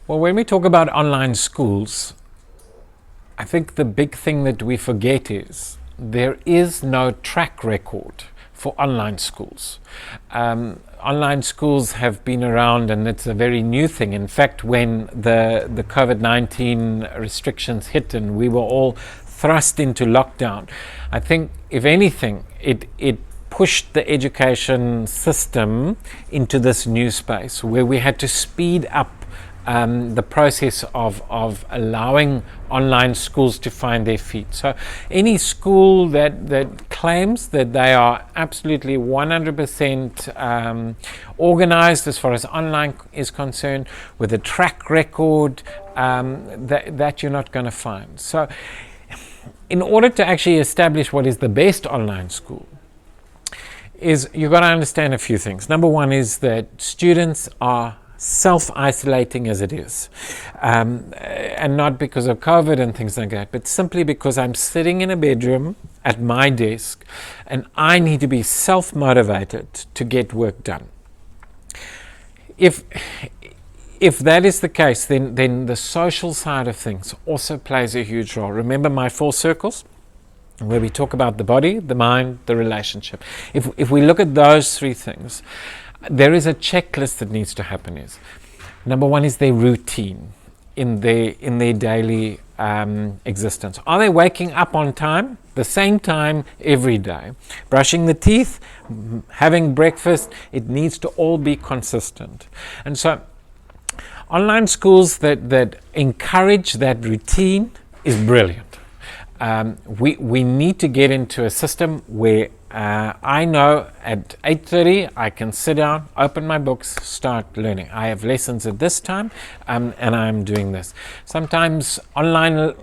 Well, when we talk about online schools, I think the big thing that we forget is there is no track record for online schools. Online schools have been around, and it's a very new thing. In fact, when the COVID-19 restrictions hit and we were all thrust into lockdown, I think, if anything, it pushed the education system into this new space where we had to speed up the process of allowing online schools to find their feet. So any school that claims that they are absolutely 100% organized as far as online is concerned, with a track record, that you're not going to find. So in order to actually establish what is the best online school, is you've got to understand a few things. Number one is that students are self-isolating as it is, and not because of COVID and things like that, but simply because I'm sitting in a bedroom at my desk and I need to be self-motivated to get work done. If that is the case, then the social side of things also plays a huge role. Remember my 4 circles, where we talk about the body, the mind, the relationship. If we look at those 3 things, there is a checklist that needs to happen. Is number one is their routine in their daily existence. Are they waking up on time, the same time every day? Brushing the teeth, having breakfast, it needs to all be consistent. And so online schools that encourage that routine is brilliant. We need to get into a system where I know at 8:30 I can sit down, open my books, start learning. I have lessons at this time, and I'm doing this. Sometimes online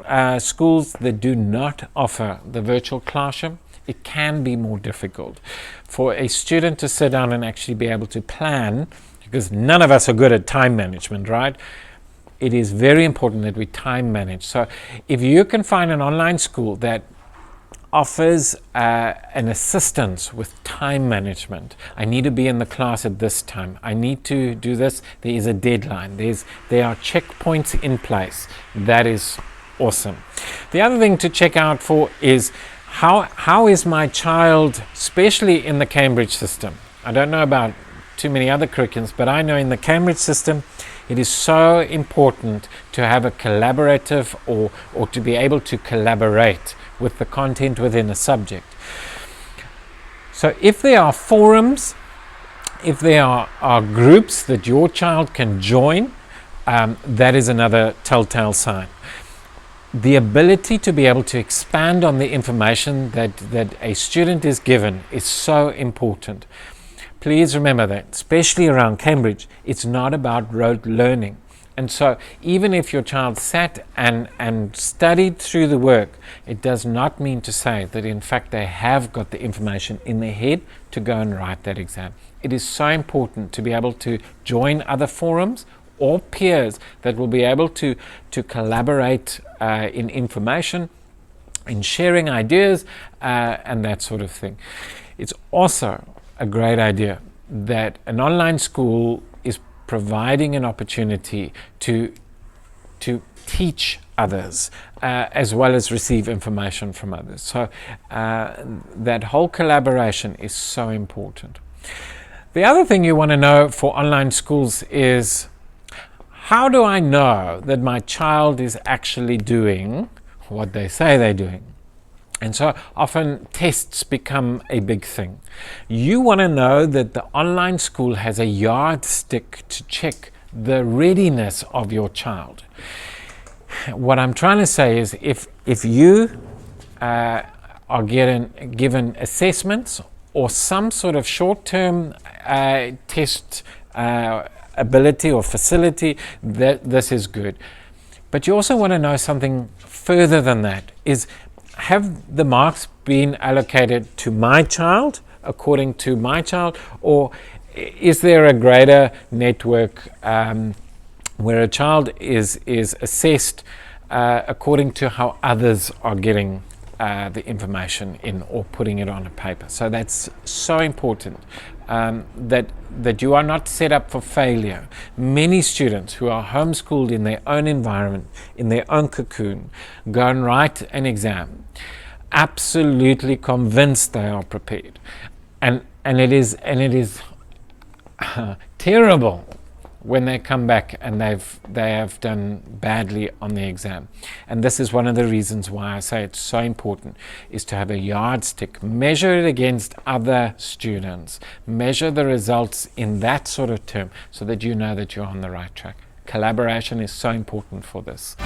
schools that do not offer the virtual classroom, it can be more difficult for a student to sit down and actually be able to plan, because none of us are good at time management, right? It is very important that we time manage. So if you can find an online school that offers an assistance with time management, I need to be in the class at this time, I need to do this, there is a deadline, there are checkpoints in place, that is awesome. The other thing to check out for is how is my child, especially in the Cambridge system. I don't know about too many other curriculums, but I know in the Cambridge system it is so important to have a collaborative or to be able to collaborate with the content within a subject. So if there are forums, if there are groups that your child can join, that is another telltale sign. The ability to be able to expand on the information that a student is given is so important. Please remember that, especially around Cambridge, it's not about rote learning. And so even if your child sat and studied through the work, it does not mean to say that in fact they have got the information in their head to go and write that exam. It is so important to be able to join other forums or peers that will be able to collaborate in information, in sharing ideas, and that sort of thing. It's also a great idea that an online school is providing an opportunity to teach others as well as receive information from others. So that whole collaboration is so important. The other thing you want to know for online schools is, how do I know that my child is actually doing what they say they're doing? And so often tests become a big thing. You want to know that the online school has a yardstick to check the readiness of your child. What I'm trying to say is, if you are given assessments or some sort of short-term test ability or facility, that this is good. But you also want to know something further than that, is, have the marks been allocated to my child, according to my child, or is there a greater network where a child is assessed according to how others are getting the information in or putting it on a paper. So that's so important, that you are not set up for failure. Many students who are homeschooled in their own environment, in their own cocoon, go and write an exam absolutely convinced they are prepared, and it is terrible when they come back and they have done badly on the exam. And this is one of the reasons why I say it's so important, is to have a yardstick. Measure it against other students. Measure the results in that sort of term so that you know that you're on the right track. Collaboration is so important for this.